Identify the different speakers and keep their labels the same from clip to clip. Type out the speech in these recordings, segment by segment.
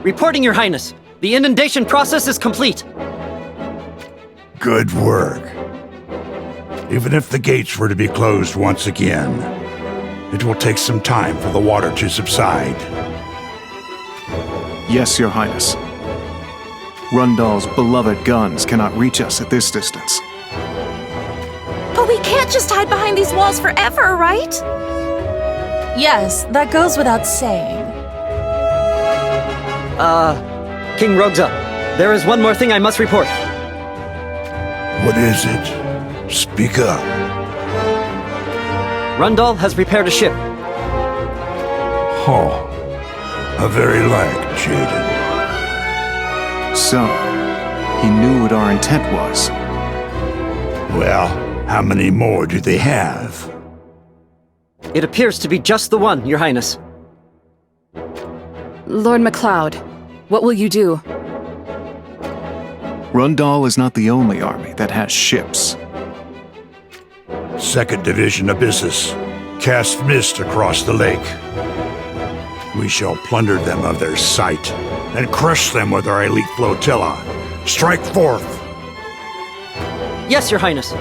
Speaker 1: Reporting, Your Highness. The inundation process is complete.
Speaker 2: Good work. Even if the gates were to be closed once again, it will take some time for the water to subside.
Speaker 3: Yes, Your Highness. Rundal's beloved guns cannot reach us at this distance.
Speaker 4: But we can't just hide behind these walls forever, right?
Speaker 5: Yes, that goes without saying.
Speaker 1: King Rogza, there is one more thing I must report.
Speaker 2: What is it? Speak up.
Speaker 1: Rundal has prepared a ship.
Speaker 2: Oh, a very like Jaden.
Speaker 3: So, he knew what our intent was.
Speaker 2: Well, how many more do they have?
Speaker 1: It appears to be just the one, Your Highness.
Speaker 6: Lord MacLeod, what will you do?
Speaker 3: Rundal is not the only army that has ships.
Speaker 2: 2nd Division Abyssus, cast mist across the lake. We shall plunder them of their sight, and crush them with our elite flotilla. Strike forth!
Speaker 1: Yes, Your Highness.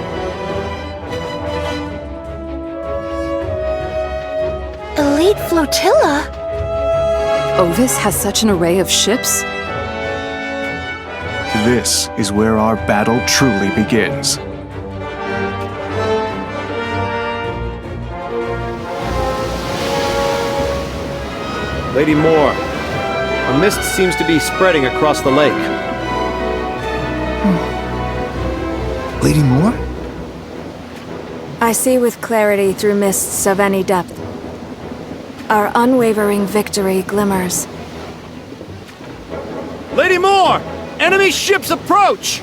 Speaker 4: Elite flotilla?
Speaker 6: Ovis has such an array of ships?
Speaker 3: This is where our battle truly begins.
Speaker 7: Lady Moore, a mist seems to be spreading across the lake.
Speaker 3: Lady Moore?
Speaker 4: I see with clarity through mists of any depth. Our unwavering victory glimmers.
Speaker 7: Lady Moore! Enemy ships approach!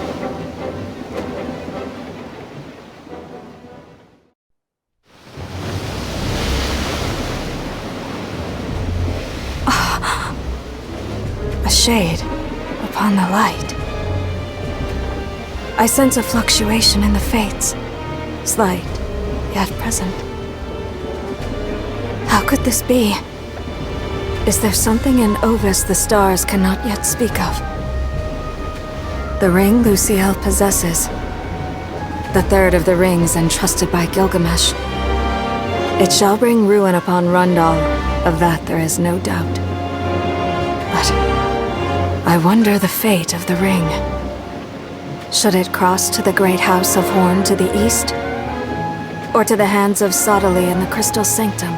Speaker 4: A shade upon the light. I sense a fluctuation in the fates. Slight, yet present. How could this be? Is there something in Ovis the stars cannot yet speak of? The ring Luciel possesses. The 3rd of the rings entrusted by Gilgamesh. It shall bring ruin upon Rundal, of that there is no doubt. But I wonder the fate of the ring. Should it cross to the great house of Horn to the east? Or to the hands of Sottile in the Crystal Sanctum?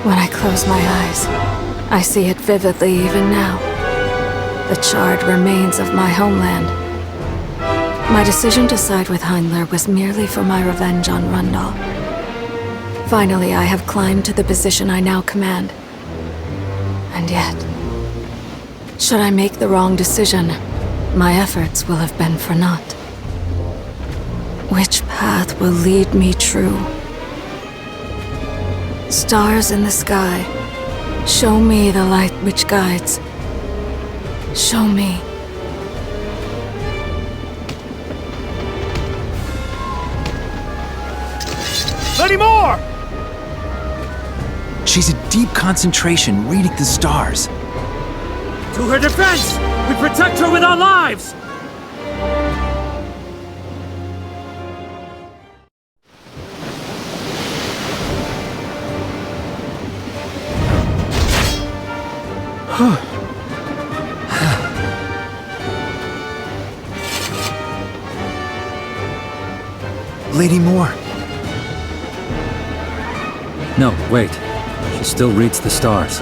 Speaker 4: When I close my eyes, I see it vividly even now. The charred remains of my homeland. My decision to side with Heinler was merely for my revenge on Rundal. Finally, I have climbed to the position I now command. And yet, should I make the wrong decision, my efforts will have been for naught. Which path will lead me true? Stars in the sky, show me the light which guides. Show me.
Speaker 7: Lady Moore!
Speaker 8: She's in deep concentration, reading the stars.
Speaker 7: To her defense! We protect her with our lives!
Speaker 8: Lady Moore.
Speaker 9: No, wait. She still reads the stars.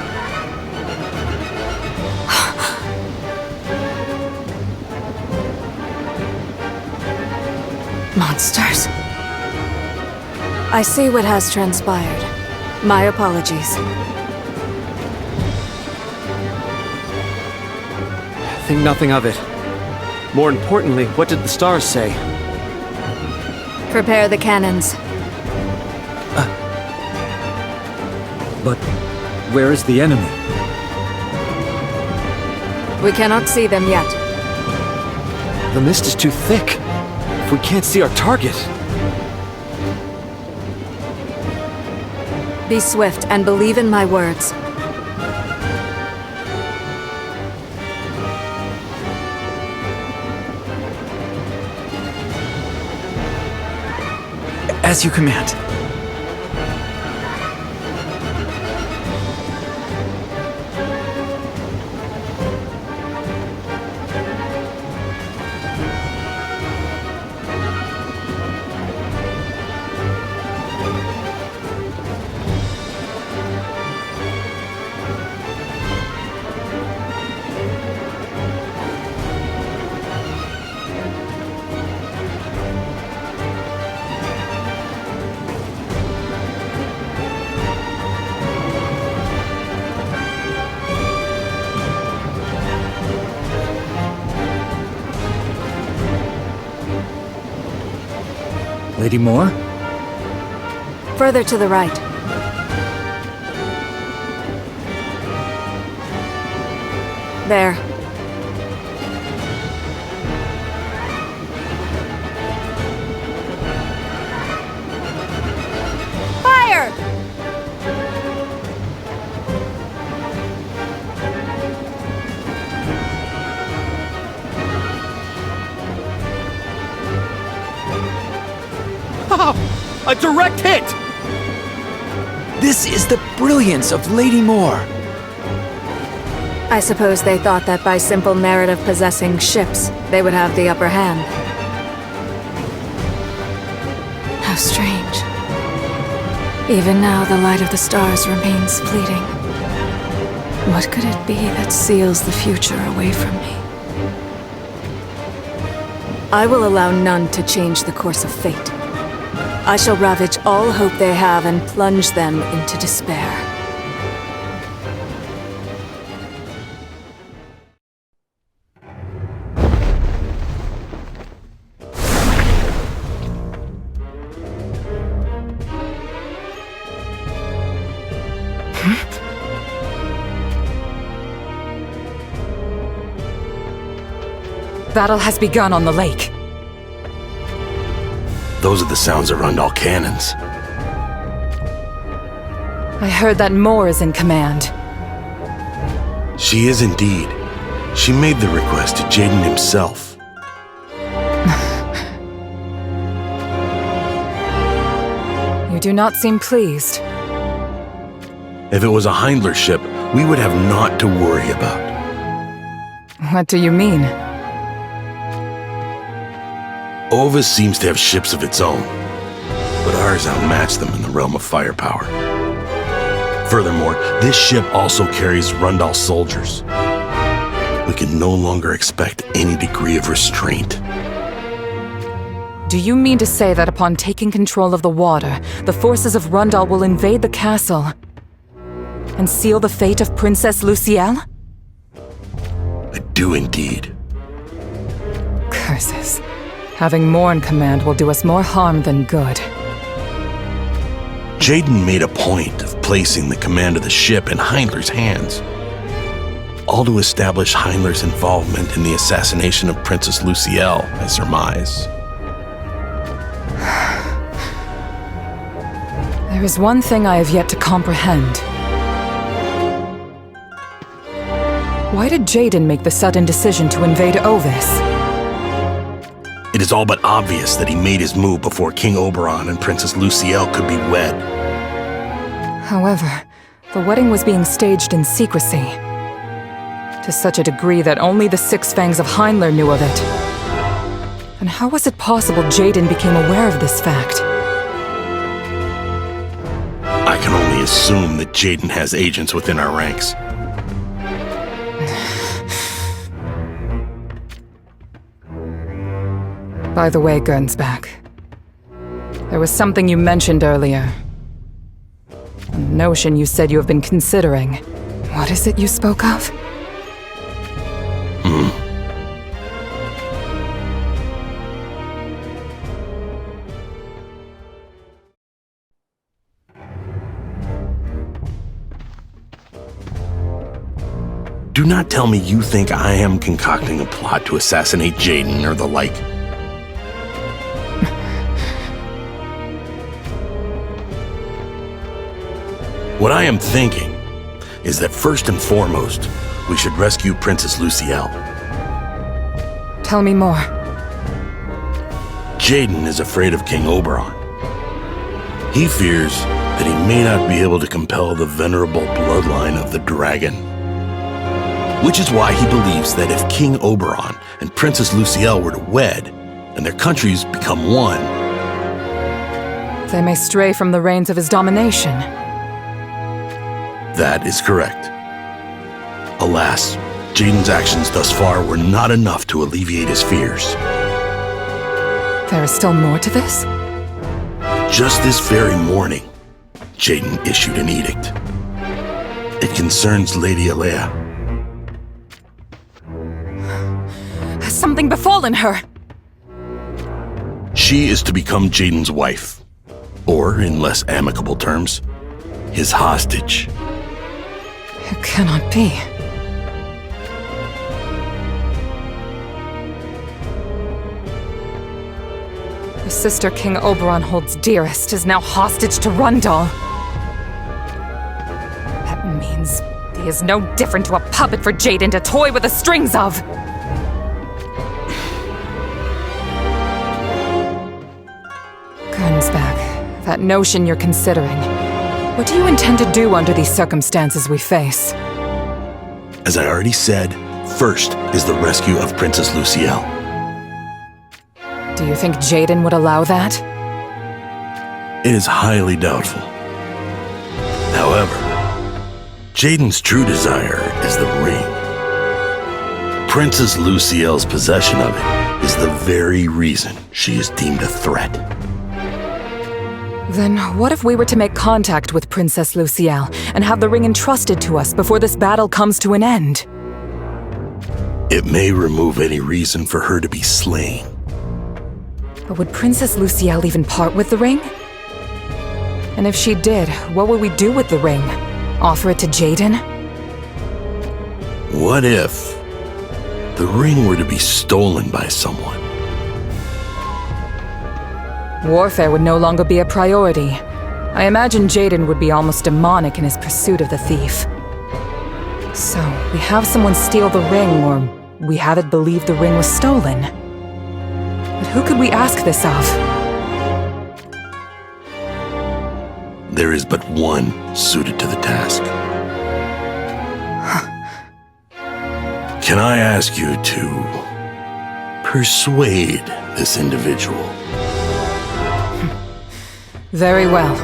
Speaker 4: Monsters. I see what has transpired. My apologies.
Speaker 7: Think nothing of it. More importantly, what did the stars say?
Speaker 4: Prepare the cannons.
Speaker 9: But where is the enemy?
Speaker 4: We cannot see them yet.
Speaker 7: The mist is too thick. if we can't see our target?
Speaker 4: Be swift and believe in my words.
Speaker 8: As you command.
Speaker 9: Lady Moore?
Speaker 4: Further to the right. There.
Speaker 5: Fire!
Speaker 7: A direct hit!
Speaker 8: This is the brilliance of Lady Moore.
Speaker 4: I suppose they thought that by simple merit of possessing ships, they would have the upper hand. How strange. Even now, the light of the stars remains fleeting. What could it be that seals the future away from me? I will allow none to change the course of fate. I shall ravage all hope they have and plunge them into despair.
Speaker 6: Battle has begun on the lake.
Speaker 10: Those are the sounds of Rundal cannons.
Speaker 6: I heard that Moore is in command.
Speaker 10: She is indeed. She made the request to Jaden himself.
Speaker 6: You do not seem pleased.
Speaker 10: If it was a Heindler ship, we would have naught to worry about.
Speaker 6: What do you mean?
Speaker 10: Ovis seems to have ships of its own, but ours outmatch them in the realm of firepower. Furthermore, this ship also carries Rundal soldiers. We can no longer expect any degree of restraint.
Speaker 6: Do you mean to say that upon taking control of the water, the forces of Rundal will invade the castle and seal the fate of Princess Lucielle?
Speaker 10: I do indeed.
Speaker 6: Curses. Having Moore in command will do us more harm than good.
Speaker 10: Jaden made a point of placing the command of the ship in Heindler's hands, all to establish Heindler's involvement in the assassination of Princess Lucielle, I surmise.
Speaker 6: There is one thing I have yet to comprehend. Why did Jaden make the sudden decision to invade Ovis?
Speaker 10: It is all but obvious that he made his move before King Oberon and Princess Lucielle could be wed.
Speaker 6: However, the wedding was being staged in secrecy, to such a degree that only the Six Fangs of Heindler knew of it. And how was it possible Jaden became aware of this fact?
Speaker 10: I can only assume that Jaden has agents within our ranks.
Speaker 6: By the way, Gernsback, there was something you mentioned earlier. A notion you said you have been considering. What is it you spoke of?
Speaker 10: Do not tell me you think I am concocting a plot to assassinate Jaden or the like. What I am thinking is that first and foremost, we should rescue Princess Lucielle.
Speaker 6: Tell me more.
Speaker 10: Jaden is afraid of King Oberon. He fears that he may not be able to compel the venerable bloodline of the dragon. Which is why he believes that if King Oberon and Princess Lucielle were to wed, and their countries become one,
Speaker 6: they may stray from the reins of his domination.
Speaker 10: That is correct. Alas, Jaden's actions thus far were not enough to alleviate his fears.
Speaker 6: There is still more to this?
Speaker 10: Just this very morning, Jaden issued an edict. It concerns Lady Alea.
Speaker 6: Has something befallen her?
Speaker 10: She is to become Jaden's wife. Or, in less amicable terms, his hostage.
Speaker 6: It cannot be. The sister King Oberon holds dearest is now hostage to Rundal. That means he is no different to a puppet for Jaden to toy with the strings of. Gunsback, that notion you're considering. What do you intend to do under these circumstances we face?
Speaker 10: As I already said, first is the rescue of Princess Lucielle.
Speaker 6: Do you think Jaden would allow that?
Speaker 10: It is highly doubtful. However, Jaden's true desire is the ring. Princess Lucielle's possession of it is the very reason she is deemed a threat.
Speaker 6: Then what if we were to make contact with Princess Lucielle and have the ring entrusted to us before this battle comes to an end?
Speaker 10: It may remove any reason for her to be slain.
Speaker 6: But would Princess Lucielle even part with the ring? And if she did, what would we do with the ring? Offer it to Jaden?
Speaker 10: What if the ring were to be stolen by someone?
Speaker 6: Warfare would no longer be a priority. I imagine Jaden would be almost demonic in his pursuit of the thief. So, we have someone steal the ring, or we have it believed the ring was stolen. But who could we ask this of?
Speaker 10: There is but one suited to the task. Can I ask you to persuade this individual?
Speaker 6: Very well.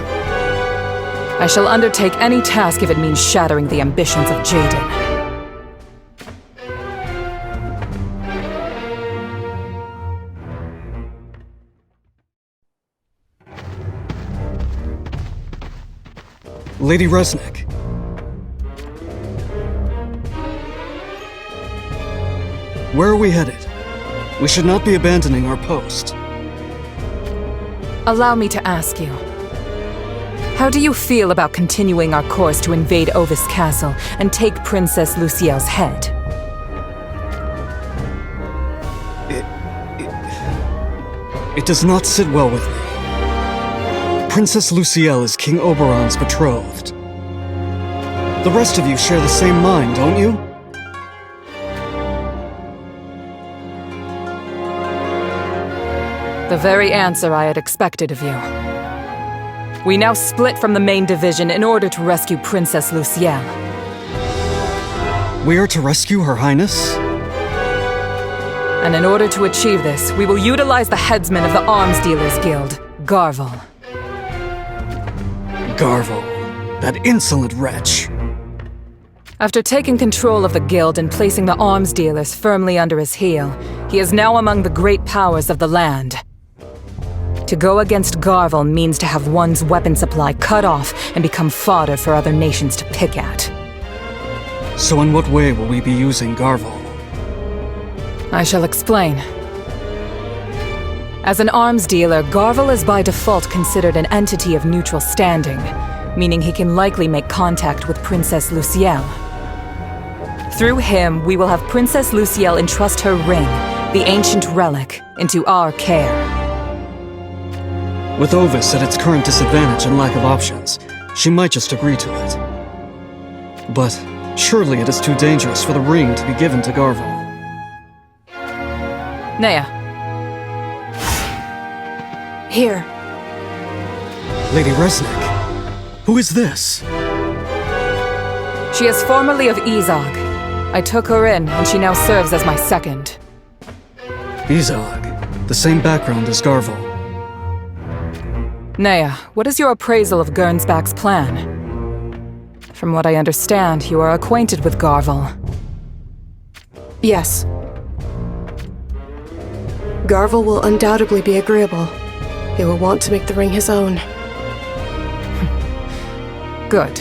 Speaker 6: I shall undertake any task if it means shattering the ambitions of Jaden.
Speaker 1: Lady Resnick. Where are we headed? We should not be abandoning our post.
Speaker 6: Allow me to ask you. How do you feel about continuing our course to invade Ovis Castle and take Princess Lucielle's head?
Speaker 1: It does not sit well with me. Princess Lucielle is King Oberon's betrothed. The rest of you share the same mind, don't you?
Speaker 6: The very answer I had expected of you. We now split from the main division in order to rescue Princess Lucielle.
Speaker 1: We are to rescue Her Highness?
Speaker 6: And in order to achieve this, we will utilize the headsman of the Arms Dealers Guild, Garvel.
Speaker 1: Garvel, that insolent wretch.
Speaker 6: After taking control of the guild and placing the arms dealers firmly under his heel, he is now among the great powers of the land. To go against Garvel means to have one's weapon supply cut off and become fodder for other nations to pick at.
Speaker 1: So in what way will we be using Garvel?
Speaker 6: I shall explain. As an arms dealer, Garvel is by default considered an entity of neutral standing, meaning he can likely make contact with Princess Lucielle. Through him, we will have Princess Lucielle entrust her ring, the ancient relic, into our care.
Speaker 1: With Ovis at its current disadvantage and lack of options, she might just agree to it. But surely it is too dangerous for the ring to be given to Garvel.
Speaker 6: Nea.
Speaker 4: Here.
Speaker 1: Lady Resnick, who is this?
Speaker 6: She is formerly of Izog. I took her in, and she now serves as my second.
Speaker 1: Izog, the same background as Garvel.
Speaker 6: Nea, what is your appraisal of Gernsback's plan? From what I understand, you are acquainted with Garvel.
Speaker 11: Yes. Garvel will undoubtedly be agreeable. He will want to make the ring his own.
Speaker 6: Good.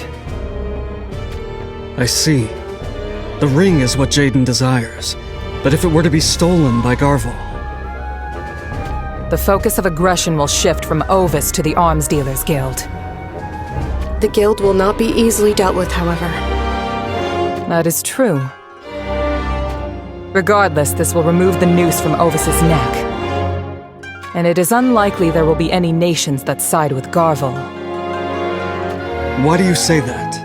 Speaker 1: I see. The ring is what Jaden desires. But if it were to be stolen by Garvel...
Speaker 6: The focus of aggression will shift from Ovis to the Arms Dealers Guild.
Speaker 11: The guild will not be easily dealt with, however.
Speaker 6: That is true. Regardless, this will remove the noose from Ovis's neck. And it is unlikely there will be any nations that side with Garvel.
Speaker 1: Why do you say that?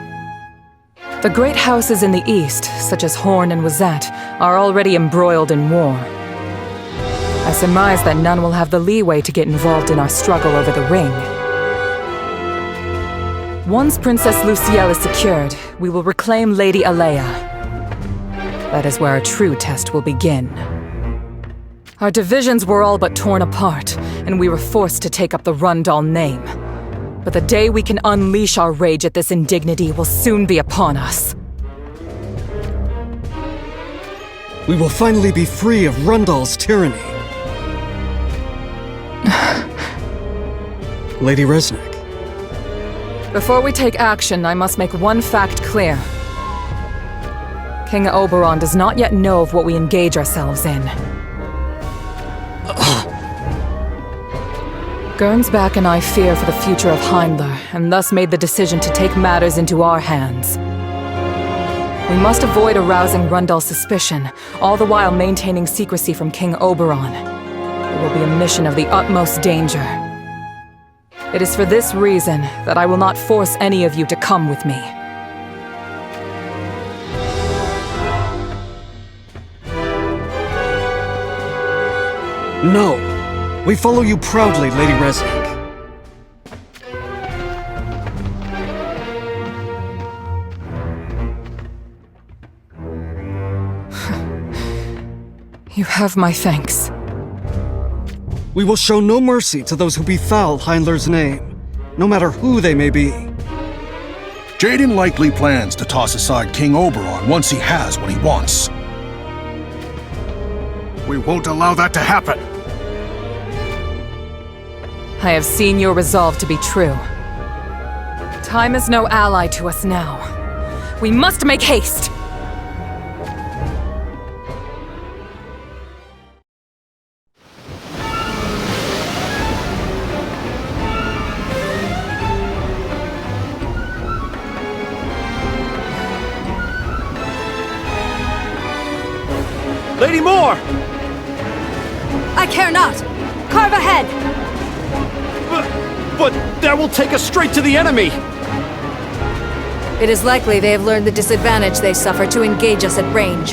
Speaker 6: The great houses in the east, such as Horn and Wazette, are already embroiled in war. I surmise that none will have the leeway to get involved in our struggle over the ring. Once Princess Lucielle is secured, we will reclaim Lady Alea. That is where a true test will begin. Our divisions were all but torn apart, and we were forced to take up the Rundal name. But the day we can unleash our rage at this indignity will soon be upon us.
Speaker 1: We will finally be free of Rundal's tyranny. Lady Resnick.
Speaker 6: Before we take action, I must make one fact clear. King Oberon does not yet know of what we engage ourselves in. Gernsback and I fear for the future of Heimler, and thus made the decision to take matters into our hands. We must avoid arousing Rundal's suspicion, all the while maintaining secrecy from King Oberon. It will be a mission of the utmost danger. It is for this reason that I will not force any of you to come with me.
Speaker 1: No! We follow you proudly, Lady Resnick.
Speaker 6: You have my thanks.
Speaker 1: We will show no mercy to those who befoul Heimler's name, no matter who they may be.
Speaker 12: Jaden likely plans to toss aside King Oberon once he has what he wants.
Speaker 3: We won't allow that to happen.
Speaker 6: I have seen your resolve to be true. Time is no ally to us now. We must make haste!
Speaker 7: Lady Moore!
Speaker 5: I care not! Carve ahead!
Speaker 7: But that will take us straight to the enemy!
Speaker 4: It is likely they have learned the disadvantage they suffer to engage us at range.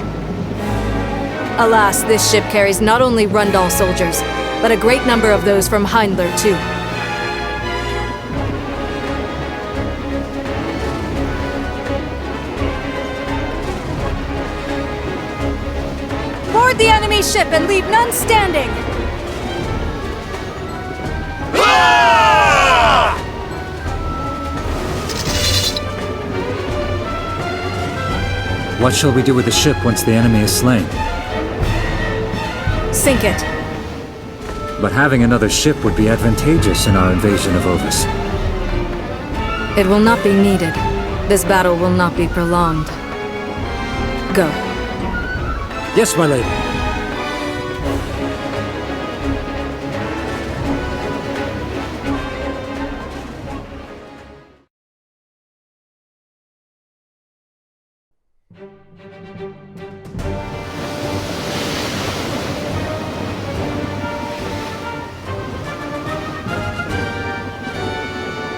Speaker 4: Alas, this ship carries not only Rundal soldiers, but a great number of those from Heimler, too.
Speaker 5: Board the enemy ship and leave none standing!
Speaker 9: What shall we do with the ship once the enemy is slain?
Speaker 4: Sink it.
Speaker 9: But having another ship would be advantageous in our invasion of Ovis.
Speaker 4: It will not be needed. This battle will not be prolonged. Go.
Speaker 9: Yes, my lady.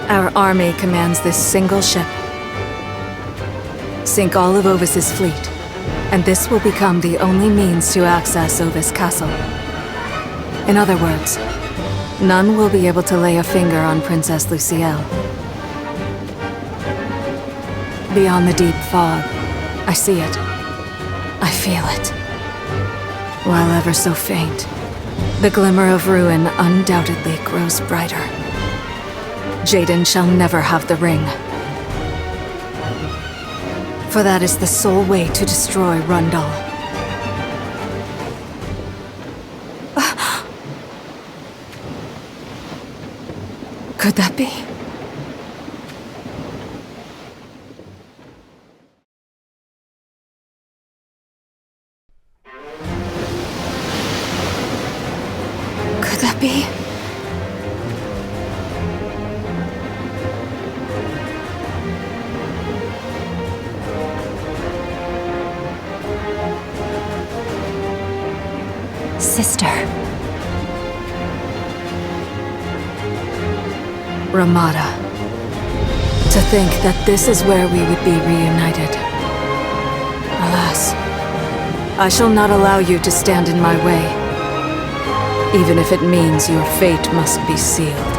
Speaker 4: Our army commands this single ship. Sink all of Ovis's fleet, and this will become the only means to access Ovis Castle. In other words, none will be able to lay a finger on Princess Lucielle. Beyond the deep fog, I see it. I feel it. While ever so faint, the glimmer of ruin undoubtedly grows brighter. Jaden shall never have the ring. For that is the sole way to destroy Rundal. Could that be? Could that be?
Speaker 5: Sister.
Speaker 4: Ramada. To think that this is where we would be reunited. Alas, I shall not allow you to stand in my way, even if it means your fate must be sealed.